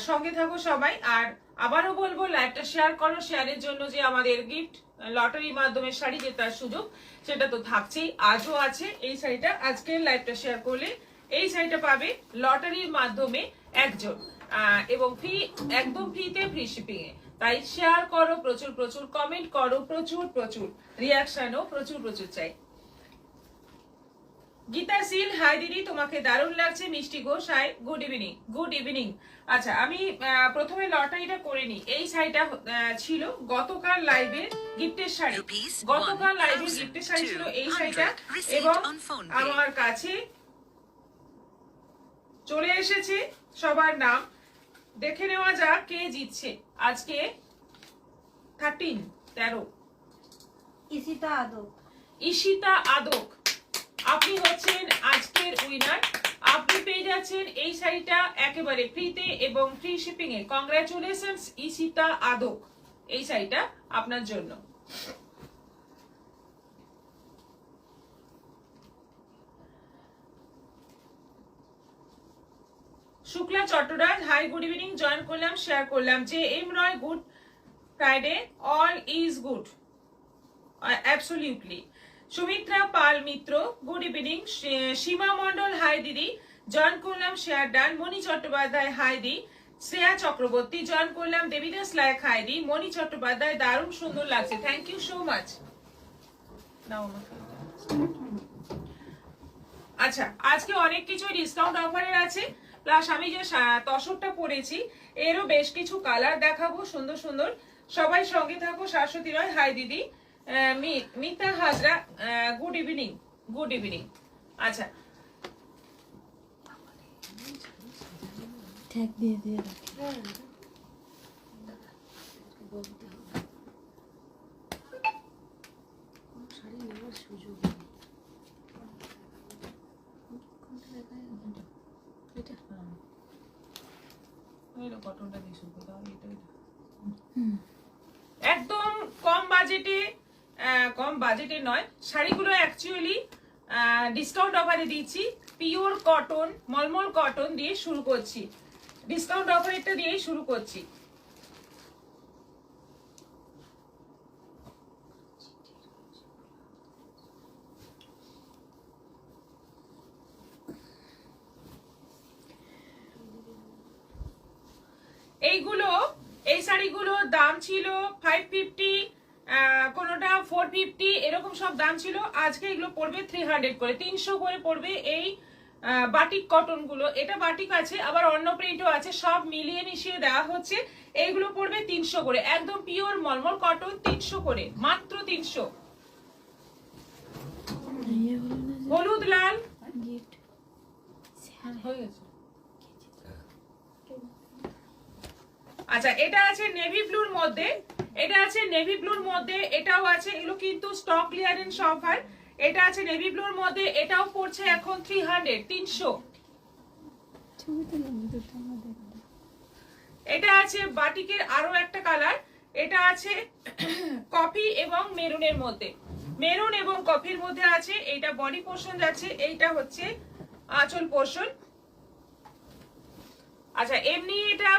সঙ্গে থাকো সবাই। আর আবারও বলবো লাইভটা শেয়ার করো, শেয়ারের জন্য যে আমাদের গিফট লটারির মাধ্যমে শাড়ি জেতার সুযোগ সেটা তো থাকছেই, আজও আছে। এই শাড়িটা আজকের লাইভটা শেয়ার করলে এই শাড়িটা পাবে লটারির মাধ্যমে একজন, এবং ফ্রি, একদম ফ্রিতে, ফ্রি শিপিং এ। তাই শেয়ার করো, প্রচুর প্রচুর কমেন্ট করো, প্রচুর প্রচুর রিয়াকশনও প্রচুর প্রচুর চাই। গীতা সিল, হাই দিদি, তোমাকে দারুণ লাগছে। Mishti Ghosh, hi, good evening. Good evening. আচ্ছা, আমি প্রথমে লটারিটা করে নিই। এই শাড়িটা ছিল গতকাল লাইভের গিফটের শাড়ি, গতকাল লাইভের গিফটের শাড়ি ছিল এই শাড়িটা, এবং আমার কাছে চলে এসেছে সবার নাম। দেখে নেওয়া যাক কে জিতছে আজকে। 13 ঈশিতা আদক। ঈশিতা আদক, আপনি হচ্ছেন আজকের উইনার। আপনি পেয়ে যাচ্ছেন এই শাড়িটা একেবারে ফ্রিতে এবং ফ্রি শিপিং এ। কংগ্রাচুলেশনস ঈশিতা আদক, এই শাড়িটা আপনার জন্য। Shukla Chattoraj, hi, good evening. Join করলাম, শেয়ার করলাম। J M Roy, good Friday, all is good, absolutely. Sumitra Pal Mitra, good evening. Seema Mondal, hi দিদি, জয়েন করলাম, share done. Moni Chattopadhyay, hi দি। শ্রেয়া চক্রবর্তী, জয়েন করলাম। দেবীদাস লায়ক, হাই দি। মণি চট্টোপাধ্যায়, দারুণ সুন্দর লাগছে, থ্যাংক ইউ সো মাচ। আচ্ছা, আজকে অনেক কিছু ডিসকাউন্ট অফারের আছে, প্লাস আমি যে তসরটা পরেছি এরও বেশ কিছু কালার দেখাবো সুন্দর সুন্দর। সবাই সঙ্গে থাকো। শাশ্বতী রয়, হাই দিদি। Mita Hazra, good evening. Good evening. আচ্ছা, ট্যাগ দিয়ে দিয়ে শাড়ি নেওয়ার সুযোগ একদম কম বাজেটে, কম বাজেটে নয়, শাড়িগুলো অ্যাকচুয়ালি ডিসকাউন্ট অফারে দিচ্ছি। পিওর কটন, মলমল কটন দিয়ে শুরু করছি, ডিসকাউন্ট অফারটা দিয়েই শুরু করছি। এইগুলো, এই শাড়িগুলোর দাম ছিল 550, কোনোটা 450, এরকম সব দাম ছিল। আজকে এগুলো পড়বে 300 করে, 300 করে পড়বে এই বাটিক কটন গুলো। এটা বাটিক আছে, আবার অন্য প্রিন্টও আছে, সব মিলিয়ে মিশিয়ে দেওয়া হচ্ছে। এইগুলো পড়বে 300 করে, একদম পিওর মলমল কটন, 300 করে, মাত্র 300। হলুদ লাল হয়ে গেছে। আচ্ছা, এটা আছে নেভি ব্লুর মধ্যে, এটা আছে নেভি ব্লুর মধ্যে, এটাও আছে। এগুলো কিন্তু স্টক ক্লিয়ারেন্স অফার। এটা আছে নেভি ব্লুর মধ্যে, এটাও পড়ছে এখন 300। এটা আছে বাটিকের আরো একটা কালার, এটা আছে কফি এবং মেরুনের মধ্যে, মেরুন এবং কফির মধ্যে আছে। এইটা বডি পোর্শন যাচ্ছে, এইটা হচ্ছে আঁচল পোর্শন। আচ্ছা, এমনি এটা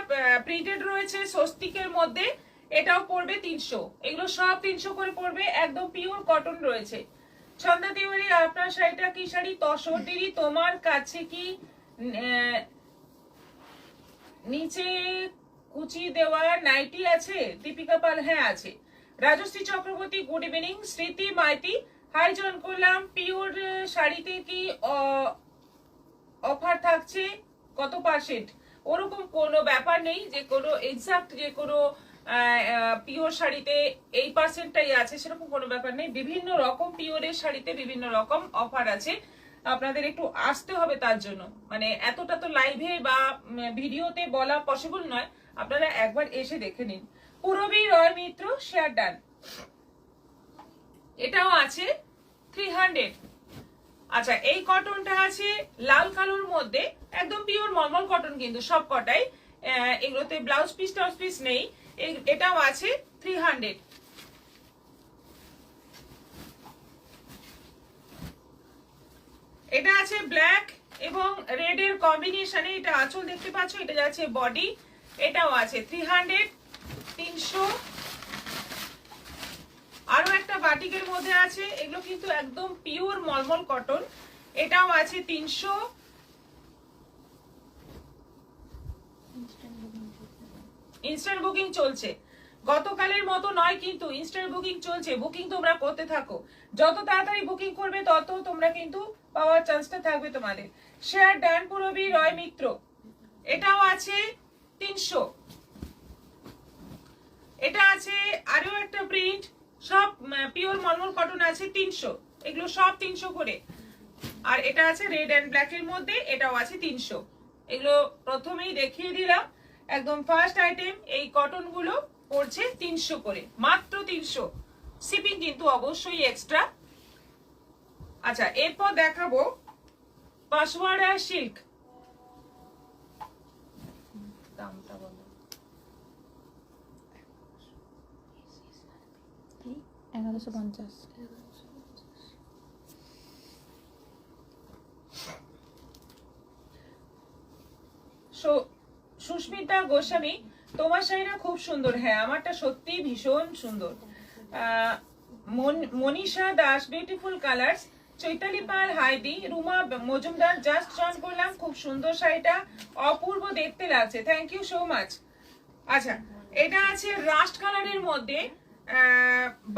প্রিন্টেড রয়েছে স্বস্তিকের মধ্যে, এটাও পড়বে 300। এগুলো সব 300 করে পড়বে, একদম পিওর কটন রয়েছে। ছন্দা তিওয়ারি, আপনার শাড়িটা কি শাড়ি? তসর দিদি, তোমার কাছে কি নিচে কুচি দেওয়া নাইটি আছে? দীপিকা পাল, হ্যাঁ আছে। Rajashree Chakraborty, good evening. Smriti Maity, hi, join করলাম। পিওর শাড়িতে কি অফার থাকছে? কত পার্সেন্ট? ওরকম কোনো ব্যাপার নেই যে কোনো এক্সাক্ট যে কোনো পিওর শাড়িতে এই পার্সেন্টটাই আছে, সেরকম কোনো ব্যাপার নেই। বিভিন্ন রকম পিওরের শাড়িতে বিভিন্ন রকম অফার আছে, আপনাদের একটু আসতে হবে তার জন্য। মানে এতটা তো লাইভে বা ভিডিওতে বলা পসিবল নয়, আপনারা একবার এসে দেখে নিন। পুরবী রয় মিত্র, শেয়ার ডান। এটাও আছে 300। আচ্ছা, এই কটনটা আছে লাল কালোর মধ্যে, একদম পিওর মলমল কটন কিন্তু সব কটাই, এগুলোতে ব্লাউজ পিস টাউজ পিস নেই। এটাও আছে 300। এটা আছে ব্ল্যাক এবং রেড এর কম্বিনেশনে এটা আঁচল দেখতে পাচ্ছ, এটা যাচ্ছে বডি, এটাও আছে 300 300। আরো একটা বাটিকের মধ্যে আছে, এগুলো কিন্তু একদম পিওর মলমল কটন, এটাও আছে 300। ইনস্ট্যান্ট বুকিং চলছে, গতকালের মতো নয় কিন্তু ইনস্ট্যান্ট বুকিং চলছে। বুকিং তোমরা করতে থাকো, যত তাড়াতাড়ি বুকিং করবে তত তোমরা কিন্তু পাওয়ার চান্সটা থাকবে তোমাদের। শেয়ার ডান পুরবী রয় মিত্র, এটাও আছে 300। এটা আছে আরো একটা প্রিন্ট, সব পিওর মলমল কটন আছে 300, এগুলো সব 300 করে। আর এটা আছে রেড এন্ড ব্ল্যাক এর মধ্যে, এটাও আছে 300। এগুলো প্রথমেই দেখিয়ে দিলাম, একদম ফার্স্ট আইটেম। এই কটন গুলো পড়ছে 300 করে, মাত্র 300। শিপিং কিন্তু অবশ্যই এক্সট্রা। আচ্ছা, এরপর দেখাবো পাশওয়ার্ডা সিল্ক। দামটা বলো। 1150। সুস্মিতা গোস্বামী, তোমার শাড়িটা খুব সুন্দর। হ্যাঁ, আমারটা সত্যি ভীষণ সুন্দর। Manisha Das, beautiful colours. চৈতালি পাল, হাইদি। রুমা মজুমদার, জাস্ট জয়েন করলাম, খুব সুন্দর শাড়িটা, অপূর্ব দেখতে লাগছে, থ্যাংক ইউ সো মাচ। আচ্ছা, এটা আছে রাস্ট কালারের মধ্যে,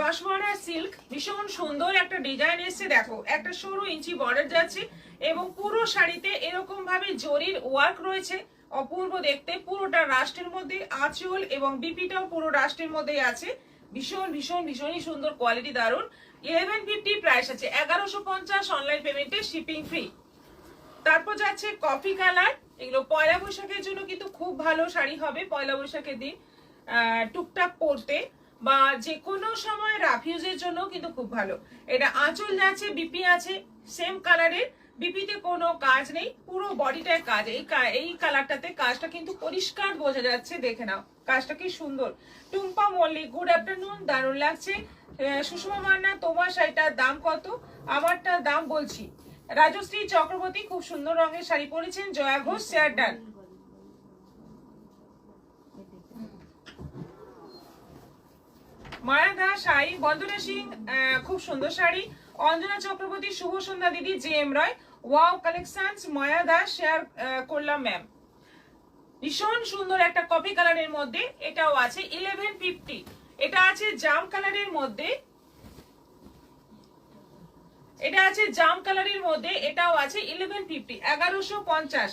বাঁশওয়ারা সিল্ক, ভীষণ সুন্দর একটা ডিজাইন এসছে। দেখো, একটা সরু ইঞ্চি বর্ডার যাচ্ছে এবং পুরো শাড়িতে এরকম ভাবে জরির ওয়ার্ক রয়েছে, অপূর্ব দেখতে। পুরোটা রাষ্ট্রের মধ্যে, আঁচল এবং বিপিটাও পুরো রাষ্ট্রের মধ্যেই আছে। ভীষণ ভীষণ ভীষণই সুন্দর, কোয়ালিটি দারুণ। 1150 প্রাইস আছে, 1150 অনলাইন পেমেন্টে, শিপিং ফ্রি। তারপর যাচ্ছে কফি কালার, এগুলো পয়লা বৈশাখের জন্য কিন্তু খুব ভালো শাড়ি হবে। পয়লা বৈশাখের দিন টুকটাক পরতে বা যে কোনো সময় রাফিউজের জন্য কিন্তু খুব ভালো। এটা আঁচল যাচ্ছে, বিপি আছে সেম কালারের, বিপিতে কোনো কাজ নেই, পুরো বডিটায় কাজ। এই কালারটাতে কাজটা কিন্তু পরিষ্কার বোঝা যাচ্ছে, দেখে নাও কাজটা কি সুন্দর। টুম্পা মল্লিক, গুড আফটারনুন, দারুণ লাগছে। সুষমা মান্না, তোমার শাড়িটার দাম কত? আমারটার দাম বলছি। রাজশ্রী চক্রবর্তী, খুব সুন্দর রঙের শাড়ি পরেছেন। Joya Ghosh, share done. মায়া দাস, শাড়ি। বন্দনা সিং, খুব সুন্দর শাড়ি। অঞ্জনা চক্রবর্তী, শুভ সন্ধ্যা দিদি। J M Roy, wow collections. Maya Das, share করলাম ম্যাম। ভীষণ সুন্দর একটা কফি কালারের মধ্যে, এটাও আছে 1150। এটা আছে জাম কালারের মধ্যে, এটা আছে জাম কালারের মধ্যে, এটাও আছে 1150, 1150।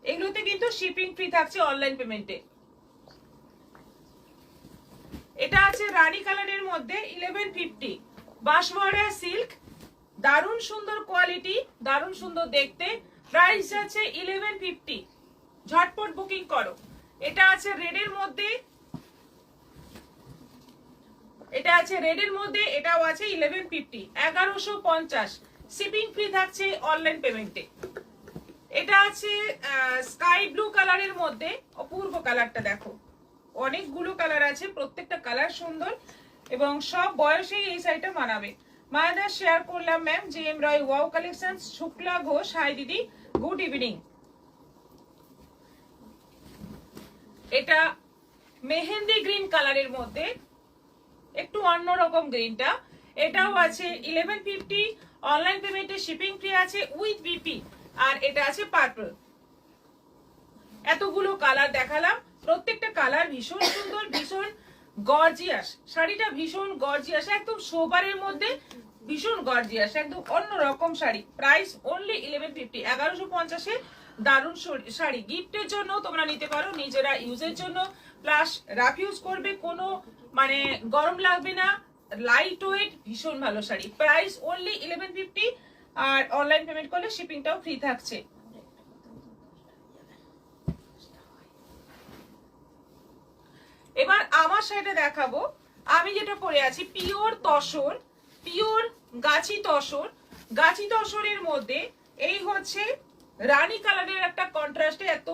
এগুলোতে কিন্তু শিপিং ফ্রি থাকছে অনলাইন পেমেন্টে। এটা আছে রানী কালারের মধ্যে 1150, বাঁশওয়ারা সিল্ক, দারুণ সুন্দর কোয়ালিটি, দারুণ সুন্দর দেখতে। প্রাইস আছে 1150, ঝটপট বুকিং করো। এটা আছে রেডের মধ্যে, এটা আছে রেডের মধ্যে, এটাও আছে 1150, 1150। শিপিং ফ্রি থাকছে অনলাইন পেমেন্টে। এটা আছে স্কাই ব্লু কালারের মধ্যে, অপূর্ব কালারটা দেখো, অনেকগুলো কালার আছে, প্রত্যেকটা কালার সুন্দর এবং সব বয়সেই এই শাড়িটা মানাবে। মায়াদা, শেয়ার করলাম ma'am. J M Roy, wow collection. Shukla Ghosh, hi দিদি, গুড ইভিনিং। এটা মেহেন্দি গ্রিন কালারের মধ্যে, একটু অন্যরকম গ্রিনটা, এটাও আছে 1150, অনলাইন পেমেন্টে শিপিং ফ্রি আছে উইথ বিপি। আর এটা আছে পার্পল। এতগুলো কালার দেখালাম, প্রত্যেকটা কালার ভীষণ সুন্দর, ভীষণ গর্জিয়াস। শাড়িটা ভীষণ গর্জিয়াস, একদম সোবারের মধ্যে ভীষণ গর্জিয়াস, একদম অন্যরকম শাড়ি। প্রাইস অনলি 1150, 1150-এ দারুণ শাড়ি। গিফটের জন্য তোমরা নিতে পারো, নিজেরা ইউজের জন্য, প্লাস রাফ ইউজ করবে, কোনো মানে গরম লাগবে না, লাইট ওয়েট, ভীষণ ভালো শাড়ি। প্রাইস অনলি 1150, আর অনলাইন পেমেন্ট করলে শিপিংটাও ফ্রি থাকছে। এবার আমার শাড়িটা দেখাবো, আমি যেটা পরে আছি পিওর তসর, পিওর গাছি তসর। গাছি তসরের মধ্যে এই হচ্ছে রানী কালারের একটা কন্ট্রাস্টে, এত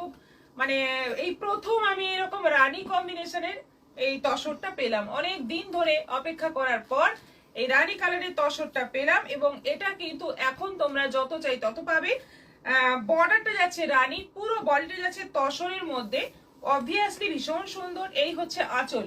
মানে এই প্রথম আমি এরকম রানী কম্বিনেশনের এই তসরটা পেলাম, অনেক দিন ধরে অপেক্ষা করার পর এই রানী কালারের তসরটা পেলাম। এবং এটা কিন্তু এখন তোমরা যত চাই তত পাবে। বর্ডারটা যাচ্ছে রানী, পুরো বডিটা যাচ্ছে তসরের মধ্যে, অবভিয়াসলি ভীষণ সুন্দর। এই হচ্ছে আঁচল,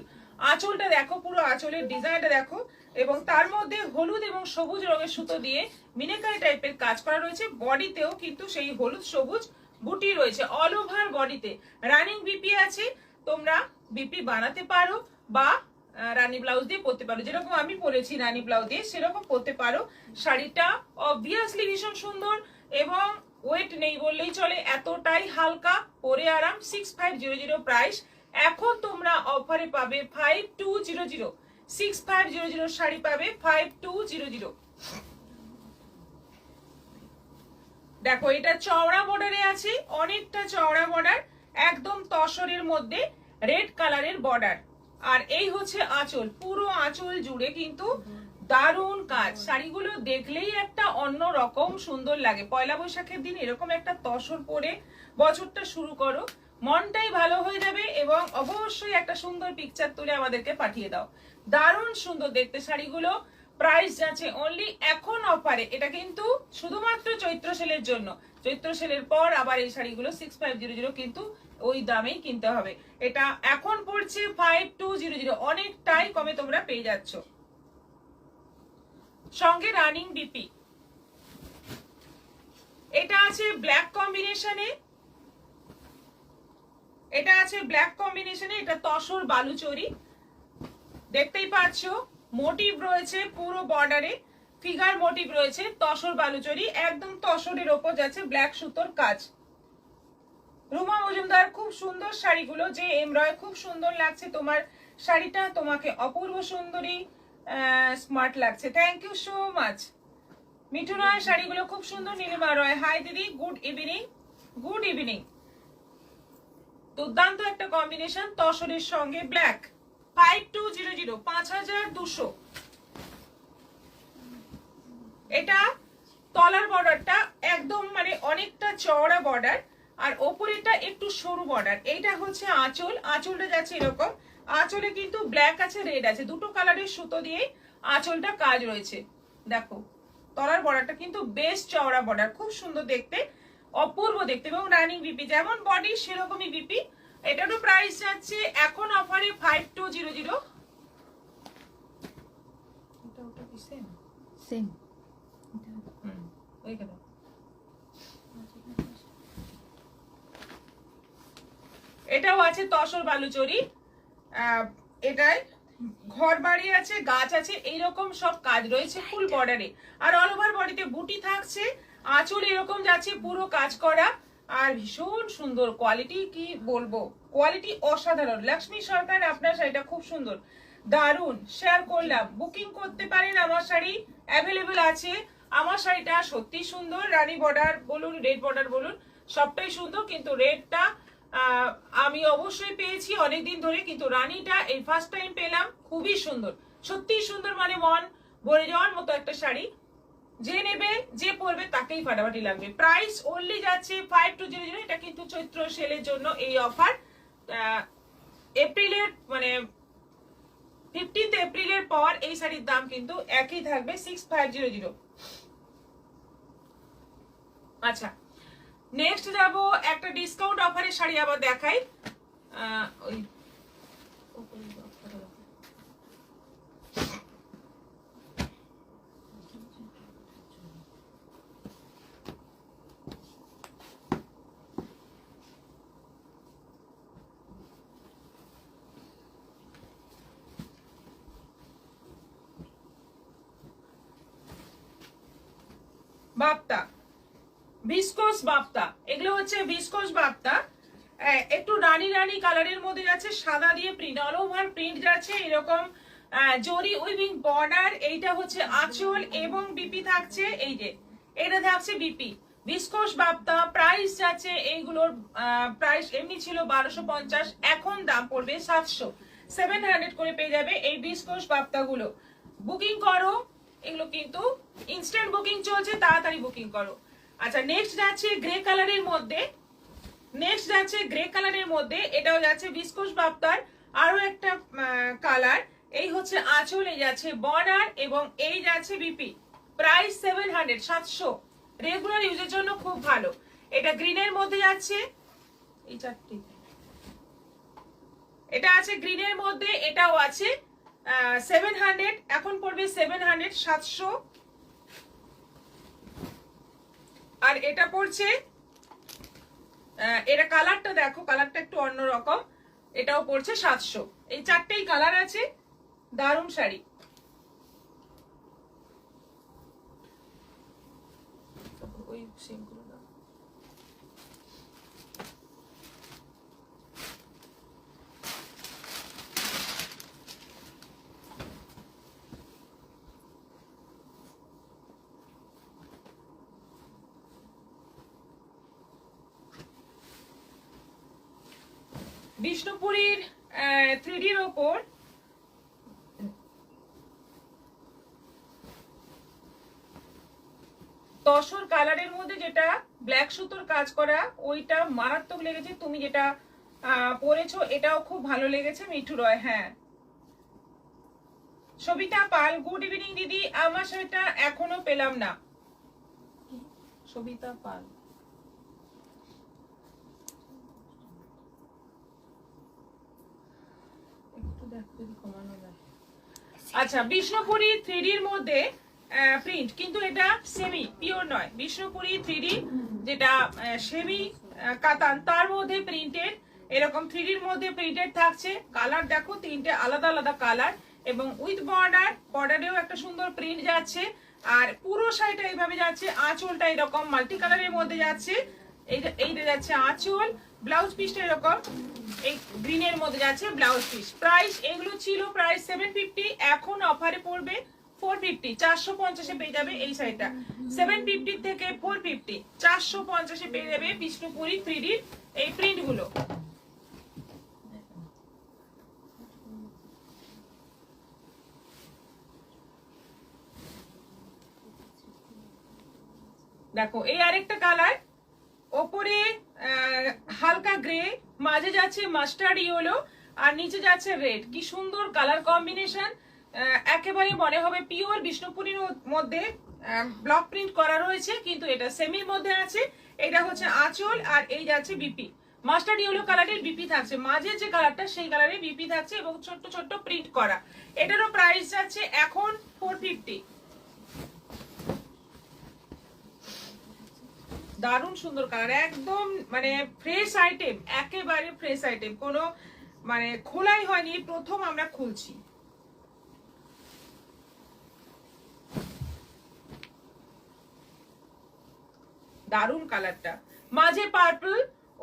আঁচলটা দেখো, পুরো আঁচলের ডিজাইনটা দেখো, এবং তার মধ্যে হলুদ এবং সবুজ রঙের সুতো দিয়ে মিনাকারি টাইপের কাজ করা রয়েছে। বডিতেও কিন্তু সেই হলুদ সবুজ বুটি রয়েছে অল ওভার বডিতে। রানিং বিপি আছে, তোমরা বিপি বানাতে পারো বা রানী ব্লাউজ দিয়ে পরতে পারো, যেরকম আমি পরেছি রানী ব্লাউজ দিয়ে সেরকম পরতে পারো। শাড়িটা অবভিয়াসলি ভীষণ সুন্দর এবং ওয়েট নেই বললেই চলে, এতটাই হালকা, পরে আরাম। 6500 প্রাইস। এখন তোমরা অফারে পাবে 5200, 6500 শাড়ি পাবে 5200। দেখো এটা চওড়া বর্ডারে আছে, অনেকটা চওড়া বর্ডার, একদম তসরের মধ্যে রেড কালারের বর্ডার। আর এই হচ্ছে আঁচল, পুরো আঁচল জুড়ে কিন্তু দারুণ কাজ। শাড়িগুলো দেখলেই একটা অন্য রকম সুন্দর লাগে। পয়লা বৈশাখের দিন এরকম একটা তসর পরে বছরটা শুরু করো, মনটাই ভালো হয়ে যাবে। এবং অবশ্যই একটা সুন্দর পিকচার তুলে আমাদেরকে পাঠিয়ে দাও। দারুণ সুন্দর দেখতে শাড়িগুলো। প্রাইস যাচ্ছে অনলি এখন অফারে, এটা কিন্তু শুধুমাত্র চৈত্র সেলের জন্য। চৈত্র সেলের পর আবার এই শাড়িগুলো 6500 কিন্তু ওই দামেই কিনতে হবে। এটা এখন পড়ছে 5200, অনেকটাই কমে তোমরা পেয়ে যাচ্ছ। সঙ্গে রানিং বিপি। এটা আছে ব্ল্যাক কম্বিনেশনে, এটা আছে ব্ল্যাক কম্বিনেশনে, এটা তসর বালুচরি, দেখতেই পাচ্ছ। মোটিভ রয়েছে পুরো বর্ডারে, ফিগার মোটিভ রয়েছে, তসর বালুচরি, একদম তসরের ওপর যাচ্ছে ব্ল্যাক সুতোর কাজ। রুমা মজুমদার, খুব সুন্দর শাড়িগুলো, যে এমরয়, খুব সুন্দর লাগছে তোমার শাড়িটা, তোমাকে অপূর্ব সুন্দরী স্মার্ট লাগছে। Thank you so much. Mithu Roy, শাড়িগুলো খুব সুন্দর। নীলিমা রয়, হাই দিদি, গুড ইভিনিং। Good evening. দুর্দান্ত একটা কম্বিনেশন, তসরের সঙ্গে ব্ল্যাক। 5200, 5200। এটা তলার বর্ডারটা একদম মানে অনেকটা চওড়া বর্ডার, আর ওপরেরটা একটু সরু বর্ডার। এইটা হচ্ছে আঁচল, আঁচলটা যাচ্ছে এরকম। আঁচলে কিন্তু ব্ল্যাক আছে, রেড আছে, দুটো কালারের সুতো দিয়ে আঁচলটা কাজ রয়েছে। দেখো তলার বর্ডারটা কিন্তু বেশ চওড়া বর্ডার, খুব সুন্দর দেখতে, অপূর্ব দেখতে। এবং রানিং বিপি, যেমন বডি সেরকমই বিপি। এটারও প্রাইস যাচ্ছে এখন অফারে 5200। এটা ওটা কি সেম? সেম। ওইখানে এটাও আছে তসর বালুচরি। এটায় ঘর বাড়ি আছে, গাছ আছে, এইরকম সব কাজ রয়েছে ফুল বর্ডারে। আর অল ওভার বডিতে বুটি থাকছে, আঁচল এরকম যাচ্ছে পুরো কাজ করা, আর ভীষণ সুন্দর কোয়ালিটি, কি বলবো, কোয়ালিটি অসাধারণ। লক্ষ্মী সরকার, আপনার শাড়িটা খুব সুন্দর, দারুণ। শেয়ার করলাম, বুকিং করতে পারেন, আমার শাড়ি অ্যাভেলেবেল আছে। আমার শাড়িটা সত্যি সুন্দর, রানী বর্ডার বলুন, রেড বর্ডার বলুন, সবটাই সুন্দর। কিন্তু রেডটা আমি অবশ্যই পেয়েছি অনেকদিন ধরে, কিন্তু রানীটা এই ফার্স্ট টাইম পেলাম, খুবই সুন্দর, সত্যি সুন্দর, মানে মন ভরে যাওয়ার মতো একটা শাড়ি। যে নেবে, যে পরবে তাকেই ফাটাফাটি লাগবে। প্রাইস অনলি যাচ্ছে 5200। এটা কিন্তু চৈত্র সেলের জন্য এই অফার। এপ্রিলের মানে 15 এপ্রিলের পর এই শাড়ির দাম কিন্তু একই থাকবে, 6500। আচ্ছা, নেক্সট যাব একটা ডিসকাউন্ট অফারের শাড়ি আবার দেখাই। ওই বাপ্তা, ভিসকোস বাপ্তা, এগুলো হচ্ছে ভিসকোস বাপ্তা। একটু রানী রানী কালারের মধ্যে যাচ্ছে, সাদা দিয়ে প্রিন্ট, অল ওভার প্রিন্ট যাচ্ছে এরকম, জরি উইভিং বর্ডার। এইটা হচ্ছে আঁচল এবং বিপি থাকছে, এই যে এটা থাকছে বিপি। ভিসকোস বাপ্তা, প্রাইস যাচ্ছে এইগুলোর প্রাইস এমনি ছিল 1250, এখন দাম পড়বে 700, 700 করে পেয়ে যাবে এই ভিসকোস বাপ্তা গুলো। বুকিং করো, এগুলো কিন্তু ইনস্ট্যান্ট বুকিং চলছে, তাড়াতাড়ি বুকিং করো। আচ্ছা, নেক্সট যাচ্ছে গ্রে কালারের মধ্যে, নেক্সট যাচ্ছে গ্রে কালারের মধ্যে, এটাও যাচ্ছে ভিসকোস বাপ্তার আরো একটা কালার। এই হচ্ছে আঁচল, এই যাচ্ছে বর্ডার এবং এই যাচ্ছে বিপি। প্রাইস 700, 700, রেগুলার ইউজের জন্য খুব ভালো। এটা গ্রিনের মধ্যে যাচ্ছে, এই চারটি এটা আছে গ্রিনের মধ্যে, এটাও আছে 700, এখন পড়বে 700, 700। আর এটা পড়ছে, এটা কালারটা দেখো, কালারটা একটু অন্যরকম, এটাও পড়ছে 700। এই চারটেই কালার আছে, দারুণ শাড়ি। ওই সেমগুলো দাও। বিষ্ণুপুরীর 3Dর ওপর তসর কালারের মধ্যে যেটা ব্ল্যাক সুতোর কাজ করা, ওইটা মারাত্মক লেগেছে। তুমি যেটা পরেছো এটাও খুব ভালো লেগেছে মিঠু রয়। হ্যাঁ, সবিতা পাল, গুড ইভিনিং দিদি। আমার সেটা এখনো পেলাম না। সবিতা পাল, একটু দেখো যদি কমানো যায়। আচ্ছা, বিষ্ণুপুরী 3Dর মধ্যে প্রিন্ট, কিন্তু এটা সেমি পিওর নয়। বিষ্ণুপুরী 3D যেটা সেমি কাতান, তার মধ্যে প্রিন্টেড, এরকম 3Dর মধ্যে প্রিন্টেড থাকছে। কালার দেখো, তিনটে আলাদা আলাদা কালার, এবং উইথ বর্ডার, বর্ডারেও একটা সুন্দর প্রিন্ট যাচ্ছে। আর পুরো শাড়িটা এইভাবে যাচ্ছে, আঁচলটা এরকম মাল্টি কালারের মধ্যে যাচ্ছে। এইটা যাচ্ছে আঁচল, ব্লাউজ পিসটা এরকম এই গ্রিনের মধ্যে যাচ্ছে ব্লাউজ পিস। প্রাইস এগুলো ছিল প্রাইস 750, এখন অফারে পড়বে 450, 450-এ পেয়ে যাবে এই শাড়িটা। 750 থেকে 450, 450-এ পেয়ে যাবে বিষ্ণুপুরী 3D এই প্রিন্ট গুলো। দেখো, এই আরেকটা কালার, ওপরে হালকা গ্রে, মাঝে যাচ্ছে মাস্টার্ড ইয়েলো, আর নিচে যাচ্ছে রেড। কি সুন্দর কালার কম্বিনেশন, একেবারে মনে হবে পিওর বিষ্ণুপুরীর মধ্যে ব্লক প্রিন্ট করা রয়েছে, কিন্তু এটা সেমির মধ্যে আছে। এটা হচ্ছে আঁচল, আর এই যাচ্ছে বিপি। মাস্টার্ড ইয়েলো কালারের বিপি থাকছে, মাঝে যে কালারটা সেই কালারের বিপি থাকছে, এবং ছোট্ট ছোট্ট প্রিন্ট করা। এটারও প্রাইস যাচ্ছে এখন 450। দারুণ সুন্দর কালার, একদম মানে ফ্রেশ আইটেম, একেবারে ফ্রেশ আইটেম, কোনো মানে খোলাই হয়নি, প্রথম আমরা খুলছি। দারুণ কালারটা, মাঝে পার্পল,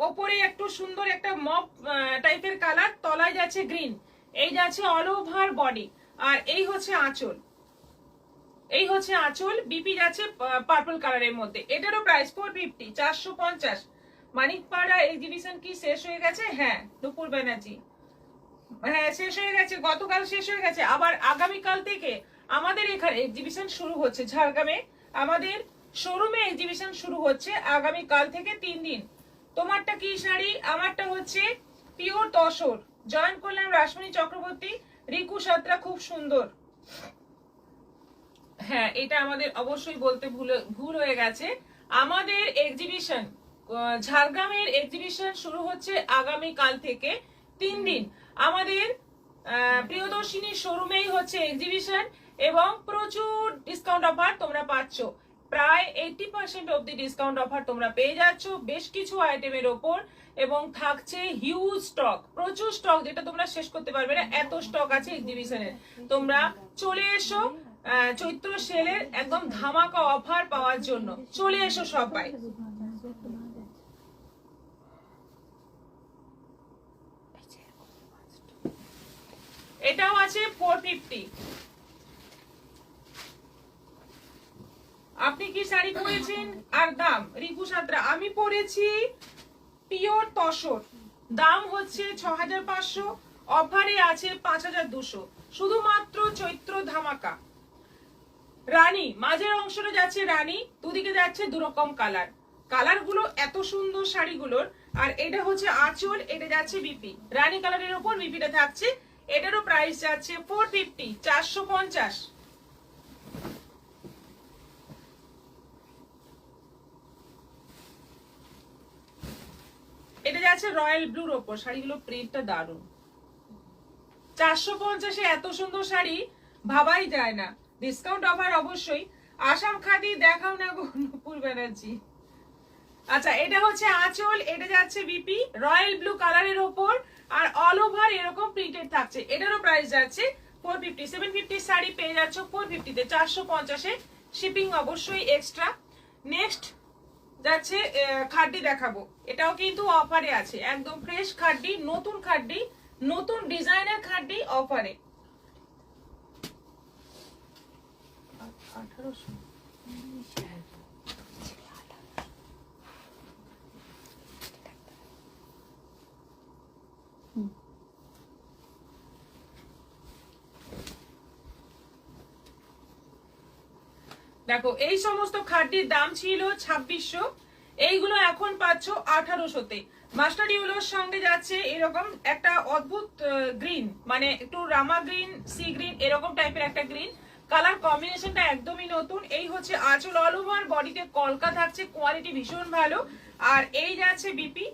ওপরে একটু সুন্দর একটা মপ টাইপের কালার, তলায় যাচ্ছে গ্রিন। এই যাচ্ছে অল ওভার বডি, আর এই হচ্ছে আঁচল, এই হচ্ছে আঁচল, বিপি যাচ্ছে পার্পল কালারের মধ্যে। এটারও প্রাইস 450, 450। মানিকপাড়া এক্সিবিশন কি শেষ হয়ে গেছে? হ্যাঁ, নুপুর ব্যানার্জি, হ্যাঁ শেষ হয়ে গেছে, গতকাল শেষ হয়ে গেছে। আবার আগামীকাল থেকে আমাদের এখানে এক্সিবিশন শুরু হচ্ছে, ঝাড়গ্রামে আমাদের শোরুমে এক্সিবিশন শুরু হচ্ছে আগামীকাল থেকে 3 দিন। তোমারটা কি শাড়ি? আমারটা হচ্ছে পিওর তসর, জয়েন করলাম রাসমণি চক্রবর্তী, রিকু সাত্রা, খুব সুন্দর। হ্যাঁ, এটা আমাদের অবশ্যই বলতে ভুল হয়ে গেছে। আমাদের এক্সিবিশন, ঝাড়গ্রামের এক্সিবিশন শুরু হচ্ছে আগামী কাল থেকে 3 দিন। আমাদের প্রিয়দর্শিনী শোরুমেই হচ্ছে এক্সিবিশন, এবং প্রচুর ডিসকাউন্ট অফার তোমরা পাচ্ছ। প্রায় 80% অব্দি ডিসকাউন্ট অফার তোমরা পেয়ে যাচ্ছ বেশ কিছু আইটেমের ওপর, এবং থাকছে হিউজ স্টক, প্রচুর স্টক, যেটা তোমরা শেষ করতে পারবে না, এত স্টক আছে এক্সিবিশনের। তোমরা চলে এসো চৈত্র সেলের একদম ধামাকা অফার পাওয়ার জন্য, চলে এসো সবাই। এটাও আছে 450। আপনি কি শাড়ি পরেছেন আর দাম? রিকু সাত্রা, আমি পরেছি পিওর তসর, দাম হচ্ছে 6500, অফারে আছে 5200, শুধুমাত্র চৈত্র ধামাকা। রানী, মাঝের অংশটা যাচ্ছে রানী, দুদিকে যাচ্ছে দুরকম কালার, কালার গুলো এত সুন্দর শাড়িগুলোর। আর এটা হচ্ছে আঁচল, এটা যাচ্ছে বিপি, রানী কালারের উপর বিপিটা থাকছে। এটারও প্রাইস যাচ্ছে 450, 450। আছে রয়্যাল ব্লুর ওপর, শাড়িগুলো প্রিন্টটা দারুণ। 450-এ এত সুন্দর শাড়ি ভাবাই যায় না। ডিসকাউন্ট অফার অবশ্যই। আসাম খাদি দেখাও না গো নুপুর ব্যানার্জি। আচ্ছা, এটা হচ্ছে আঁচল, এটা যাচ্ছে বিপি রয়্যাল ব্লু কালারের ওপর, আর অল ওভার এরকম প্রিন্টেড থাকছে। এটারও প্রাইস যাচ্ছে 450। 750 শাড়ি পেয়ে যাচ্ছ 450-তে, 450-এ শিপিং অবশ্যই এক্সট্রা। নেক্সট যাচ্ছে খাড্ডি দেখাবো, এটাও কিন্তু অফারে আছে, একদম ফ্রেশ খাড্ডি, নতুন খাড্ডি, নতুন ডিজাইনের খাড্ডি অফারে। 1800। দেখো এই সমস্ত খাড্ডির দাম ছিল 2600, এইগুলো এখন পাচ্ছ 1800-তে। মাস্টার্ড ইয়েলোর সঙ্গে যাচ্ছে এরকম একটা অদ্ভুত গ্রিন, মানে একটু রামা গ্রিন, সি গ্রিন এরকম টাইপের একটা গ্রিন কালার কম্বিনেশনটা একদমই নতুন। এই হচ্ছে আঁচল, অল ওভার বডিতে কলকা থাকছে, কোয়ালিটি ভীষণ ভালো। আর এই যাচ্ছে বিপি,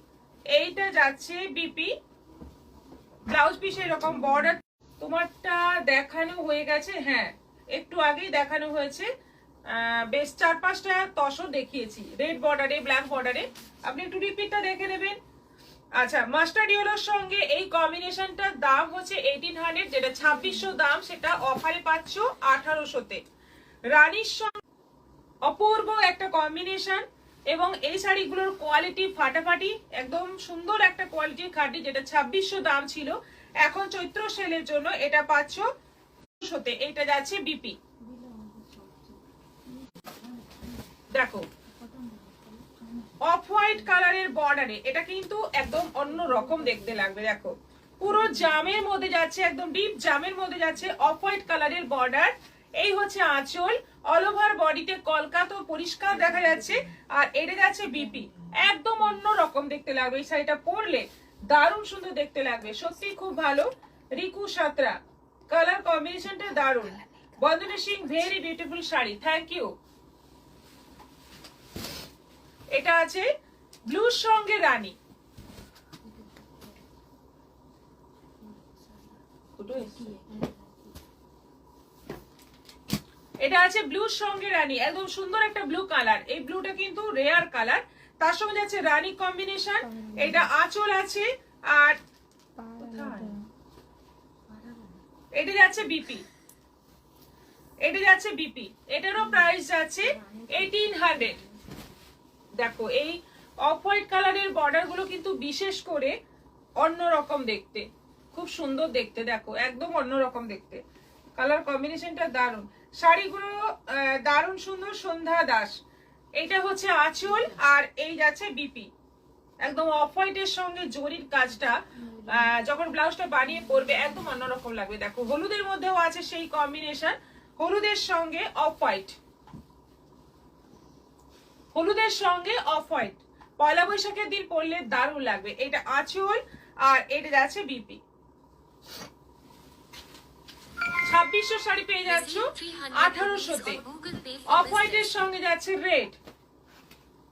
এইটা যাচ্ছে বিপি, ব্লাউজ পিসে এরকম বর্ডার। তোমারটা দেখানো হয়ে গেছে, হ্যাঁ একটু আগেই দেখানো হয়েছে, বেশ 4-5টা তসর দেখিয়েছি রেড বর্ডারে, ব্ল্যাক বর্ডারে, আপনি একটু রিপিটটা দেখে নেবেন। আচ্ছা, মাস্টার্ড ইয়েলোর সঙ্গে এই কম্বিনেশনটার দাম হচ্ছে 1800, যেটা 2600 দাম, সেটা অফারে পাচ্ছ 1800-তে। রানীর সঙ্গে অপূর্ব একটা কম্বিনেশন, এবং এই শাড়িগুলোর কোয়ালিটি ফাটাফাটি, একদম সুন্দর একটা কোয়ালিটির খাঁটি, যেটা 2600 দাম ছিল, এখন চৈত্র সেলের জন্য এটা পাচ্ছ 1800-তে। এটা যাচ্ছে বিপি, দেখো অফ হোয়াইট কালারের বর্ডারে, এটা কিন্তু একদম অন্য রকম দেখতে লাগবে। দেখো পুরো জামের মধ্যে যাচ্ছে, একদম ডিপ জামের মধ্যে যাচ্ছে অফ হোয়াইট কালারের বর্ডার। এই হচ্ছে আঁচল, অল ওভার বডিতে কলকাতা পরিষ্কার দেখা যাচ্ছে, আর এটা যাচ্ছে বিপি, একদম অন্য রকম দেখতে লাগবে। এই শাড়িটা পরলে দারুণ সুন্দর দেখতে লাগবে, সত্যি খুব ভালো। রিকু সাতরা, কালার কম্বিনেশনটা দারুণ। Bandana Singh, very beautiful sari, thank you. এটা আছে ব্লুর সঙ্গে রানী, এটা আছে ব্লুর সঙ্গে রানী, একদম সুন্দর একটা ব্লু কালার। এই ব্লুটা কিন্তু রেয়ার কালার, তার সঙ্গে যাচ্ছে রানী কম্বিনেশন। এটা আঁচল আছে, আর এটা যাচ্ছে বিপি, এটা যাচ্ছে বিপি, এটারও প্রাইস যাচ্ছে 1800। দেখো এই অফ হোয়াইট কালারের বর্ডার গুলো কিন্তু বিশেষ করে অন্যরকম দেখতে, খুব সুন্দর দেখতে, দেখো একদম অন্যরকম দেখতে, কালার কম্বিনেশনটা দারুণ। শাড়িগুলো দারুণ সুন্দর। সন্ধ্যা দাস, এটা হচ্ছে আঁচল, আর এই যাচ্ছে বিপি, একদম অফ হোয়াইটের সঙ্গে জরির কাজটা, যখন ব্লাউজটা বানিয়ে পরবে একদম অন্যরকম লাগবে। দেখো হলুদের মধ্যেও আছে সেই কম্বিনেশন, হলুদের সঙ্গে অফ হোয়াইট, হলুদের সঙ্গে অফ হোয়াইট, পয়লা বৈশাখের দিন পরলে দারুণ লাগবে। এটা আঁচল, আর এটা যাচ্ছে বিপি। 2600 শাড়ি পেয়ে যাচ্ছ 1800-তে। অফ হোয়াইটের সঙ্গে যাচ্ছে রেড,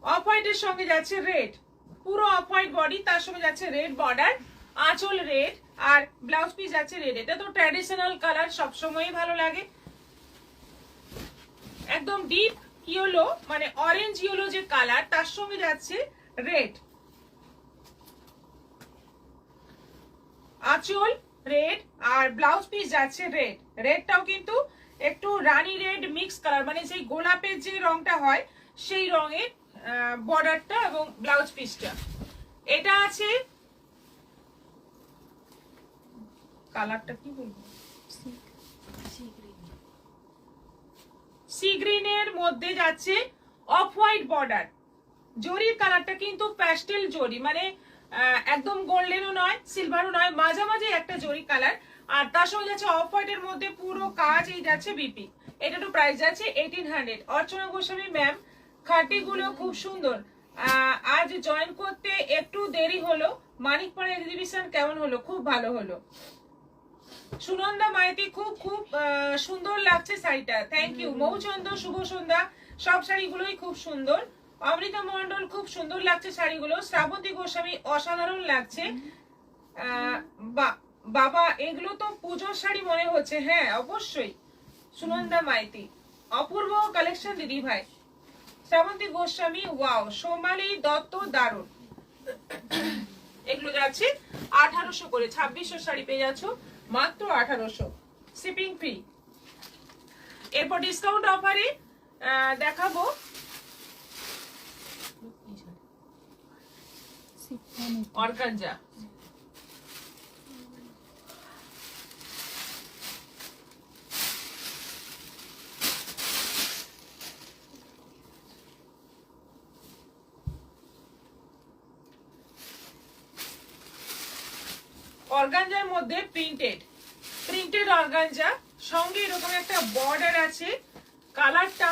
অফ হোয়াইটের সঙ্গে যাচ্ছে রেড, পুরো অফ হোয়াইট বডি, তার সঙ্গে যাচ্ছে রেড বর্ডার, আঁচল রেড, আর ব্লাউজ পিস যাচ্ছে রেড। এটা তো ট্র্যাডিশনাল কালার, সবসময়ই ভালো লাগে। একদম ডিপ ইয়েলো, মানে অরেঞ্জ ইয়েলো যে কালার, তার সঙ্গে যাচ্ছে রেড, আঁচল রেড, আর ব্লাউজ পিস যাচ্ছে রেড। রেডটাও কিন্তু একটু রানী রেড মিক্স কালার, মানে সেই গোলাপের যে রংটা হয় সেই রঙের বর্ডারটা এবং ব্লাউজ পিসটা। এটা আছে কালারটা কি বলবো, সি গ্রিনের মধ্যে যাচ্ছে অফ হোয়াইট বর্ডার, জরির কালারটা কিন্তু প্যাস্টেল জরি, মানে একদম গোল্ডেনও নয় সিলভারও নয়, মাঝামাঝি একটা জরি কালার, আর তার সঙ্গে যাচ্ছে অফ হোয়াইটের মধ্যে পুরো কাজ। এই যাচ্ছে বিপি, এটারও প্রাইস যাচ্ছে 1800। অর্চনা গোস্বামী ম্যাম, খাটিগুলো খুব সুন্দর, আজ জয়েন করতে একটু দেরি হলো, মানিকপাড়া এক্সিবিশন কেমন হলো? খুব ভালো হলো। সুনন্দা মাইতি, খুব খুব সুন্দর লাগছে শাড়িটা, থ্যাংক ইউ। মৌচন্দ্র, শুভ সন্ধ্যা, সব শাড়িগুলোই খুব সুন্দর। অমৃতা মন্ডল, খুব সুন্দর লাগছে শাড়িগুলো। শ্রাবন্তী গোস্বামী, অসাধারণ লাগছে। বাবা এগুলো তো পুজোর শাড়ি মনে হচ্ছে। হ্যাঁ অবশ্যই। সুনন্দা মাইতি, অপূর্ব কালেকশন দিদি ভাই। শ্রাবন্তী গোস্বামী, ওয়াও। সোমালি দত্ত, দারুণ। এগুলো যাচ্ছে 1800 করে। 2600 শাড়ি পেয়ে যাচ্ছ মাত্র 1800, শিপিং ফ্রি। এরপর ডিসকাউন্ট অফারে দেখাবো অর্গানজা। অর্গানজার মধ্যে প্রিন্টেড অর্গানজা, সঙ্গে এরকম একটা বর্ডার আছে। কালারটা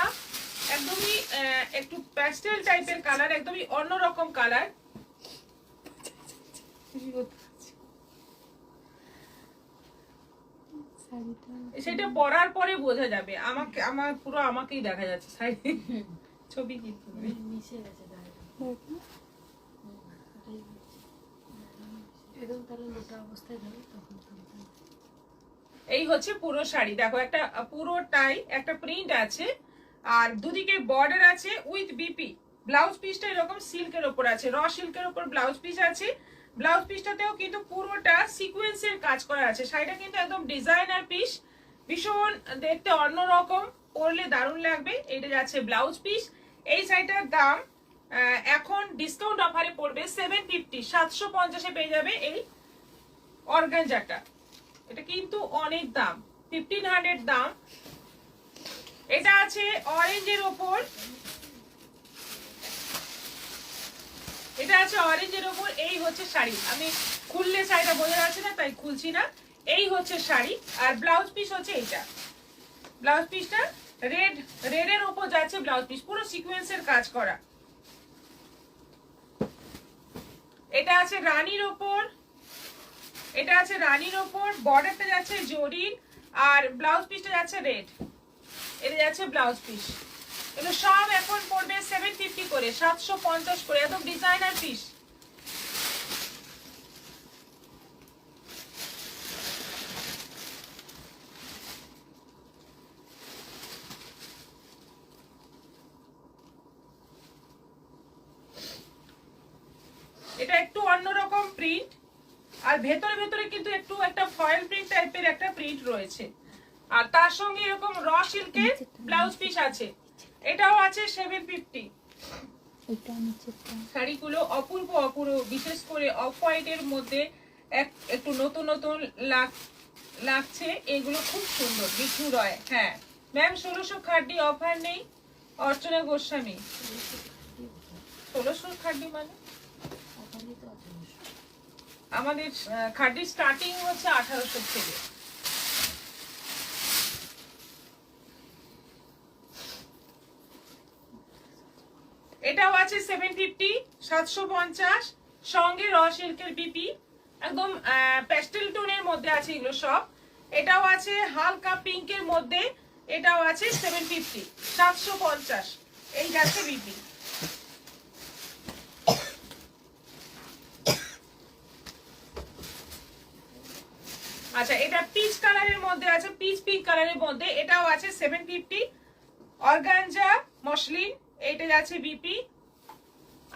একদমই একটু প্যাস্টেল টাইপের কালার, একদমই অন্যরকম কালার। সেটা পরার পরে বোঝা যাবে। আমার পুরো আমাকেই দেখা যাচ্ছে শাড়ি। ছবি কি মিশে গেছে একদম, তাহলে মোটা অবস্থায় ধরো তখন। এই হচ্ছে পুরো শাড়ি। দেখো একটা পুরোটাই একটা প্রিন্ট আছে, আর দুদিকে বর্ডার আছে উইথ বিপি। ব্লাউজ পিসটা এরকম সিল্কের উপর আছে, র সিল্কের উপর ব্লাউজ পিস আছে। ব্লাউজ পিসটাতেও কিন্তু পুরোটা সিকোয়েন্সের কাজ করা আছে। শাড়িটা কিন্তু একদম ডিজাইনার পিস, ভীষণ দেখতে অন্যরকম, পরলে দারুণ লাগবে। এটা যাচ্ছে ব্লাউজ পিস। এই শাড়িটার দাম এখন ডিসকাউন্ট অফারে পড়বে 750, 750-এ পেয়ে যাবে এই অর্গানজাটা। এটা কিন্তু অনেক দাম, 1500 দাম। এটা আছে অরেঞ্জের ওপর, এটা আছে অরেঞ্জের ওপর। এই হচ্ছে শাড়ি, আমি খুললে শাড়িটা বোঝা যাচ্ছে না তাই খুলছি না। এই হচ্ছে শাড়ি, আর ব্লাউজ পিস হচ্ছে এইটা। ব্লাউজ পিসটা রেডের ওপর যাচ্ছে ব্লাউজ পিস, পুরো সিকোয়েন্সের কাজ করা। এটা আছে রানীর ওপর, এটা আছে রানীর ওপর, বর্ডারটা যাচ্ছে জরির, আর ব্লাউজ পিসটা যাচ্ছে রেড। এটা যাচ্ছে ব্লাউজ পিস। এগুলো সব এখন পড়বে 750 করে, 750 করে, একদম ডিজাইনার পিস। এটা একটু অন্যরকম প্রিন্ট, আর ভেতরে ভেতরে কিন্তু একটু একটা ফয়েল প্রিন্ট টাইপের একটা প্রিন্ট রয়েছে, আর তার সঙ্গে এরকম র সিল্কের ব্লাউজ পিস আছে। এটাও আছে 750। শাড়িগুলো অপূর্ব অপূর্ব, বিশেষ করে অফ হোয়াইটের মধ্যে একটু নতুন নতুন লাগছে। এগুলো খুব সুন্দর। বিষ্ণু রয়, হ্যাঁ ম্যাম 1600 খাড্ডি অফার নেই। অর্চনা গোস্বামী, 1600 খাড্ডি মানে আমাদের খাড্ডি স্টার্টিং হচ্ছে 1800 থেকে। এটাও আছে 750, 750, সঙ্গে র সিল্কের বিপি, একদম প্যাস্টেল টোনের মধ্যে আছে এগুলো সব। এটাও আছে হালকা পিঙ্কের মধ্যে, এটাও আছে 750, 750। এই যাচ্ছে বিপি। আচ্ছা, এটা পিচ কালারের মধ্যে আছে, পিচ পিঙ্ক কালারের মধ্যে, এটাও আছে 750। অর্গানজা মসলিন, এইটা যাচ্ছে বিপি।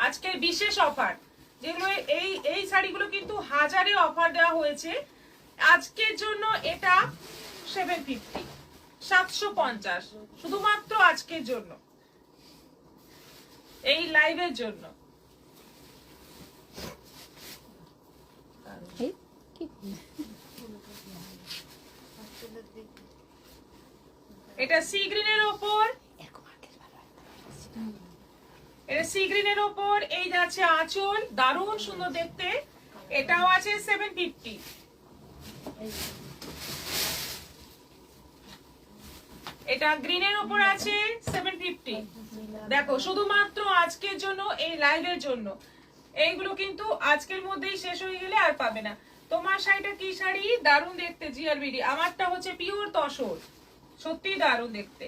আজকের বিশেষ অফার, যেগুলো এই শাড়িগুলো কিন্তু হাজারে অফার দেওয়া হয়েছে, আজকের জন্য এটা 750, 750 শুধুমাত্র আজকের জন্য, এই লাইভের জন্য। এটা সি গ্রিনের ওপর, এটা সি গ্রিনের ওপর। এই যাচ্ছে আঁচল, দারুণ সুন্দর দেখতে। এটাও আছে 750। এটা গ্রিনের ওপর আছে 750। দেখো শুধুমাত্র আজকের জন্য, এই লাইভের জন্য। এইগুলো কিন্তু আজকের মধ্যেই শেষ হয়ে গেলে আর পাবে না। তোমার শাড়িটা কি শাড়ি? দারুণ দেখতে জিআরবিডি। আমারটা হচ্ছে পিওর তসর, সত্যি দারুণ দেখতে।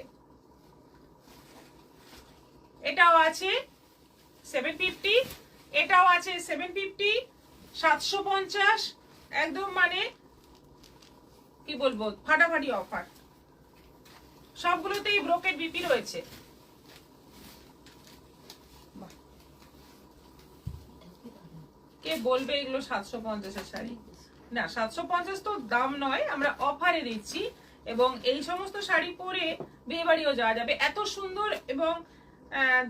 এটাও আছে 750, এটাও আছে 750, 750, একদম মানে কি বলবো ফাটাফাটি অফার। সবগুলোতেই ব্রোকেড বিপি রয়েছে। কে বলবে এগুলো 750 শাড়ি? না 750 তো দাম নয়, আমরা অফারে দিচ্ছি। এবং এই সমস্ত শাড়ি পরে বিয়ে বাড়িও যাওয়া যাবে, এত সুন্দর এবং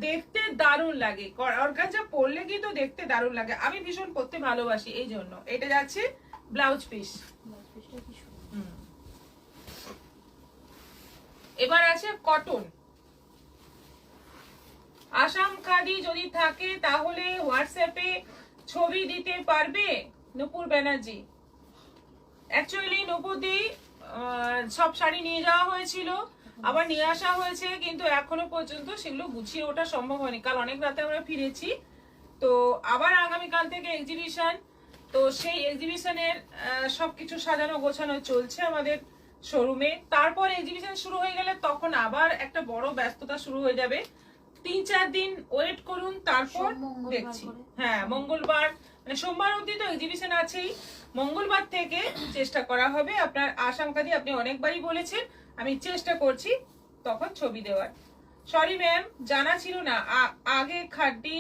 দেখতে দারুণ লাগে। অর্গানজা পরলে কিন্তু দেখতে দারুণ লাগে, আমি ভীষণ পরতে ভালোবাসি এই জন্য। এটা যাচ্ছে ব্লাউজ পিস। এবার আছে কটন। আসাম খাদি যদি থাকে তাহলে হোয়াটসঅ্যাপে ছবি দিতে পারবে নূপুর ব্যানার্জি। অ্যাকচুয়ালি নূপুরদি সব শাড়ি নিয়ে যাওয়া হয়েছিল, আবার নিয়ে আসা হয়েছে, কিন্তু এখনো পর্যন্ত সেগুলো গুছিয়ে ওঠা সম্ভব হয়নি। কাল অনেক রাতে আমরা ফিরেছি, তো আবার আগামীকাল থেকে এক্সিবিশন, তো সেই এক্সিবিশনের সবকিছু সাজানো গোছানো চলছে আমাদের শোরুমে। তারপর এক্সিবিশন শুরু হয়ে গেলে তখন আবার একটা বড় ব্যস্ততা শুরু হয়ে যাবে। 3-4 দিন ওয়েট করুন, তারপর দেখছি। হ্যাঁ, মঙ্গলবার মানে সোমবার অবধি তো এক্সিবিশন আছেই, মঙ্গলবার থেকে চেষ্টা করা হবে। আপনার আসাম খাদি আপনি অনেকবারই বলেছেন, আমি চেষ্টা করছি তখন ছবি দেওয়ার। সরি ম্যাম, জানা ছিল না, আগে খাড্ডি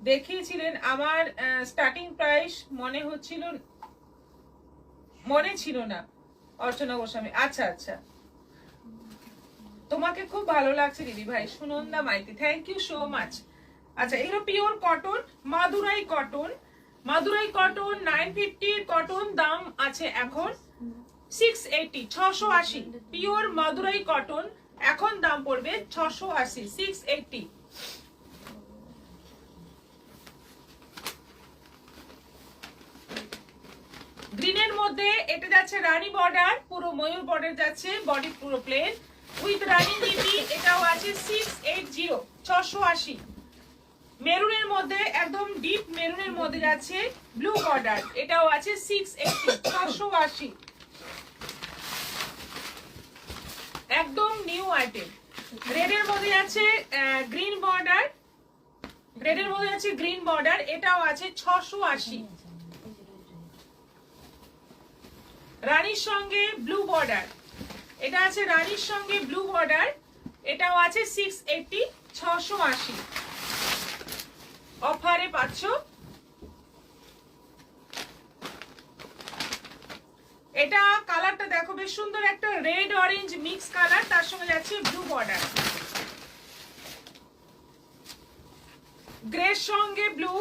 দেখিয়েছিলেন, আমার স্টার্টিং প্রাইস মনে ছিল না। অর্চনা গোস্বামী, আচ্ছা আচ্ছা, তোমাকে খুব ভালো লাগছে দিদি ভাই। Sunanda Maity, thank you so much. আচ্ছা, এগুলো pure cotton, Madurai cotton. Madurai cotton 950 cotton, দাম আছে এখন 680, 680। পিওর মাদুরাই কটন এখন দাম পড়বে 680, 680। গ্রিনের মধ্যে এটা যাচ্ছে রানী বর্ডার, পুরো ময়ূর বর্ডার যাচ্ছে, বডি পুরো প্লেন উইথ রানী বিবি, এটাও আছে 680, 680। মেরুনের মধ্যে একদম ডিপ মেরুনের মধ্যে যাচ্ছে ব্লু বর্ডার, এটাও আছে 680, 680। একদম নিউ আইটেম। রেডের মধ্যে যাচ্ছে গ্রিন বর্ডার, রেডের মধ্যে যাচ্ছে গ্রিন বর্ডার, এটাও আছে 680। রানীর সঙ্গে ব্লু বর্ডার, এটা আছে রানীর সঙ্গে ব্লু বর্ডার, এটাও আছে 680, 680। অফারে পাচ্ছ। এটা কালারটা দেখো, বেশ সুন্দর একটা রেড অরেঞ্জ মিক্স কালার, তার সঙ্গে যাচ্ছে ব্লু বর্ডার। গ্রের সঙ্গে ব্লু,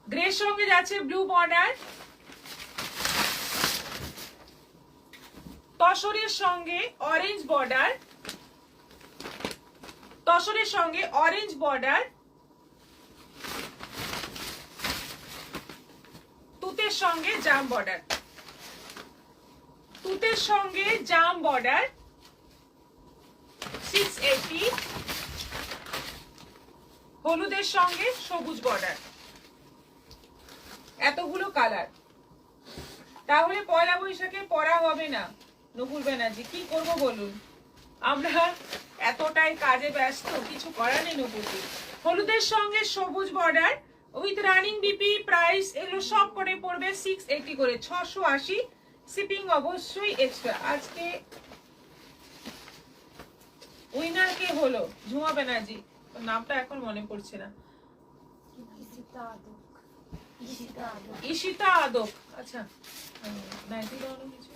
গ্রের সঙ্গে যাচ্ছে ব্লু বর্ডার। তসরের সঙ্গে অরেঞ্জ বর্ডার, তসরের সঙ্গে অরেঞ্জ বর্ডার। তুতের সঙ্গে জাম বর্ডার, তুতের সঙ্গে জাম বর্ডার 680। হলুদের সঙ্গে সবুজ বর্ডার, এতগুলো কালার। তাহলে পয়লা বৈশাখে পরা হবে না নকুল ব্যানার্জি, কি করব বলুন, আমরা এতটাই কাজে ব্যস্ত, কিছু করার নেই নকুলজি। হলুদের সঙ্গে সবুজ border with running BP, price এগুলো সব করে পড়বে 680 করে, 680। শিপিং অবশ্যই এক্সট্রা। আজকে উইনার কে হলো? ঝুমা ব্যানার্জি, নামটা এখন মনে পড়ছে না। ঈশিতা আদক, আচ্ছা। নাইটি দাও কিছু,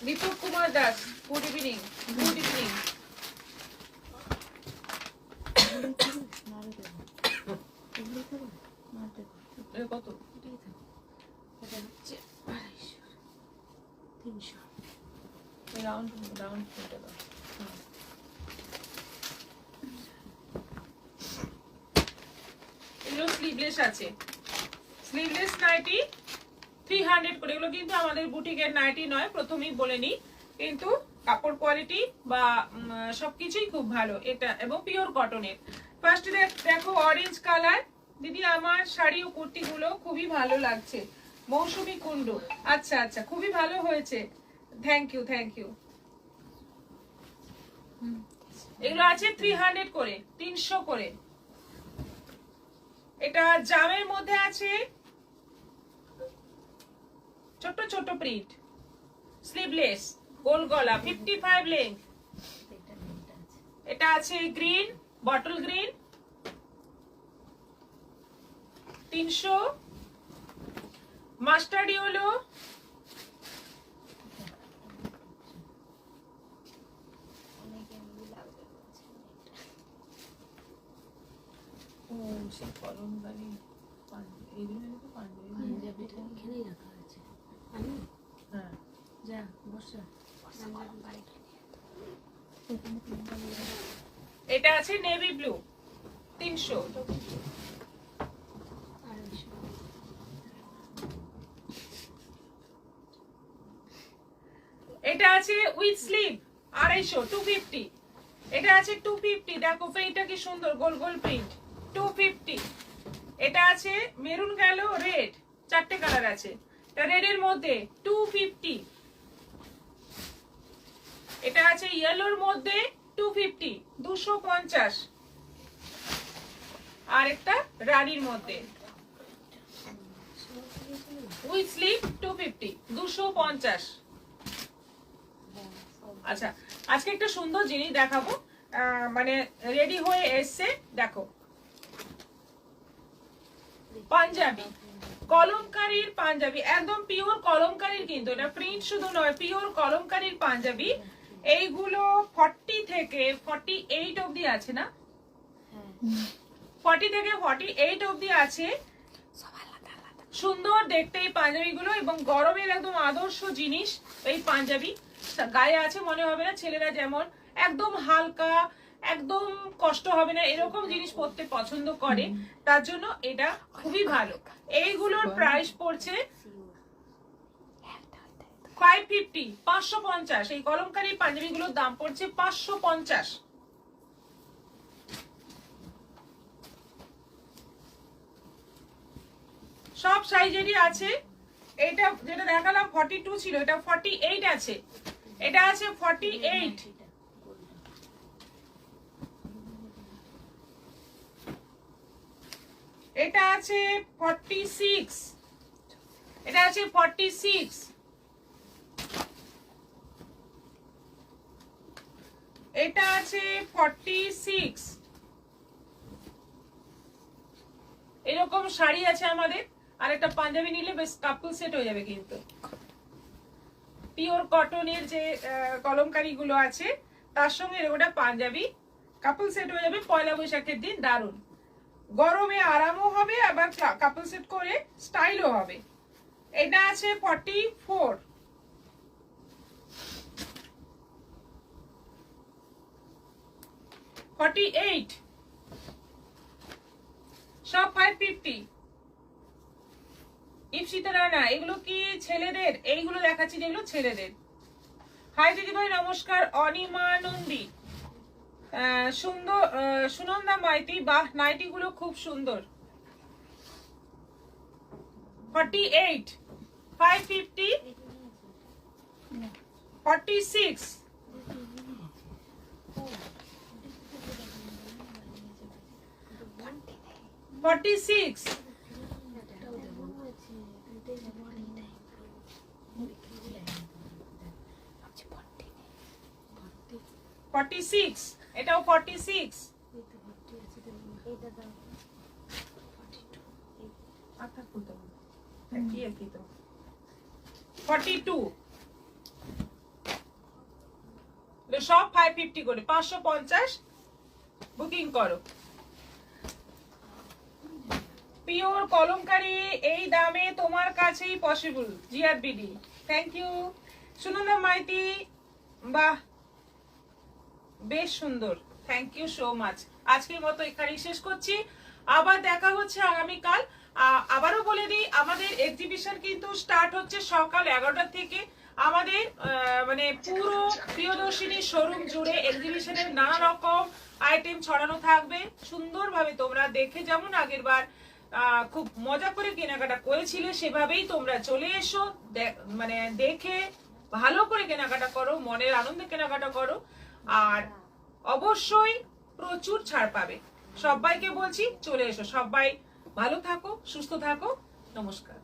Dipak Kumar Das, good evening, good evening. কত? রাউন্ড রাউন্ড এগুলো স্লিভলেস আছে, স্লিভলেস নাইটি 300 করে। এগুলো কিন্তু আমাদের বুটিকের নাইটি নয়, প্রথমেই বলে নিই, কিন্তু কাপড় কোয়ালিটি বা সবকিছুই খুব ভালো এটা, এবং পিওর কটনের। ফার্স্টে দেখো অরেঞ্জ কালার, দিদি আমার শাড়ি ও কুর্তিগুলো খুবই ভালো লাগছে। মৌসুমী কুন্ডু, আচ্ছা আচ্ছা, খুবই ভালো হয়েছে, থ্যাংক ইউ থ্যাংক ইউ। এগুলো আছে 300 করে, 300 করে। এটা জামের মধ্যে আছে, ছোট ছোট প্রিন্ট, স্লিভলেস, গোল গলা, 55 লেন্থ। এটা আছে green, bottle green, 300। Mustard yellow, ও সে কলমকারী পাঞ্জাবিটা এখানেই রাখা আছে। আমি হ্যাঁ যা বসা এটা আছে নেভি ব্লু, 300। এটা আছে উইথ স্লিভ 250, 250। এটা আছে 250, দেখো এটা কি সুন্দর গোল গোল প্রিন্ট, 250। এটা আছে মেরুন গেল, রেড, 4টে কালার আছে, এটা রেড এর মধ্যে 250। এটা আছে ইয়েলোর মধ্যে 250, 250। আর একটা রানীর মধ্যে উইথ স্লিভ 250, 250। আচ্ছা, আজকে একটা সুন্দর জিনিস দেখাবো, মানে রেডি হয়ে এসছে, দেখো পাঞ্জাবি, কলমকারীর পাঞ্জাবি, একদম পিওর কলমকারীর, কিন্তু এটা প্রিন্ট শুধু নয়, পিওর কলমকারীর পাঞ্জাবি। এইগুলো 40 থেকে 48 অবধি আছে না, 40 থেকে 48 অবধি আছে। সুন্দর দেখতে এই পাঞ্জাবিগুলো, এবং গরমের একদম আদর্শ জিনিস এই পাঞ্জাবি। গায়ে আছে মনে হবে না, ছেলেরা যেমন একদম হালকা, একদম কষ্ট হবে না, এরকম জিনিস পরতে পছন্দ করে, তার জন্য এটা খুবই ভালো। এইগুলোর প্রাইস পড়ছে 550, 550। এই কলমকারী পাঞ্জাবিগুলোর দাম পড়ছে 550। সব সাইজেরই আছে। এটা যেটা দেখালাম 42 ছিল, এটা 48 আছে, এটা আছে 48। এটা আছে 46, এটা আছে 46। এটা আছে 46। এরকম শাড়ি আছে আমাদের, আর একটা পাঞ্জাবি নিলে বেশ কাপল সেট হয়ে যাবে। কিন্তু পিওর কটনের যে কলমকারী গুলো আছে, তার সঙ্গে ওটা পাঞ্জাবি কাপল সেট হয়ে যাবে পয়লা বৈশাখের দিন, দারুন। গরমে আরামও হবে, আবার কাপল সেট করে স্টাইলও হবে। এটা আছে 44, 48, সব 550। ইপসিতা রানা, এগুলো কি ছেলেদের? এইগুলো দেখাচ্ছি যেগুলো ছেলেদের। হাই দিদি ভাই নমস্কার। অনিমা নন্দী, সুন্দর, সুনন্দা মাইতি, বাহ নাইটি গুলো খুব সুন্দর। 48, 550, 46, 46, 46, এটাও 46। 42, সব 550 করে, 550 বুকিং করো। পিওর কলমকারী এই দামে তোমার কাছেই possible. GRBD, thank you. Sunanda Maiti, বাহ বেশ সুন্দর, থ্যাংক ইউ সো মাচ। আজকের মতো এখানেই শেষ করছি, আবার দেখা হচ্ছে আগামীকাল। আবারও বলে দিই, আমাদের এক্সিবিশন কিন্তু স্টার্ট হচ্ছে সকাল 11টা থেকে। আমাদের মানে পুরো প্রিয়দর্শিনী শোরুম জুড়ে এক্সিবিশনের নানা রকম আইটেম ছড়ানো থাকবে, সুন্দরভাবে তোমরা দেখে যেমন আগের বার খুব মজা করে কেনাকাটা করেছিলে সেভাবেই তোমরা চলে এসো, মানে দেখে ভালো করে কেনাকাটা করো, মনের আনন্দে কেনাকাটা করো, আর অবশ্যই প্রচুর ছাড় পাবে। সবাইকে বলছি চলে এসো, সবাই ভালো থাকো, সুস্থ থাকো, নমস্কার।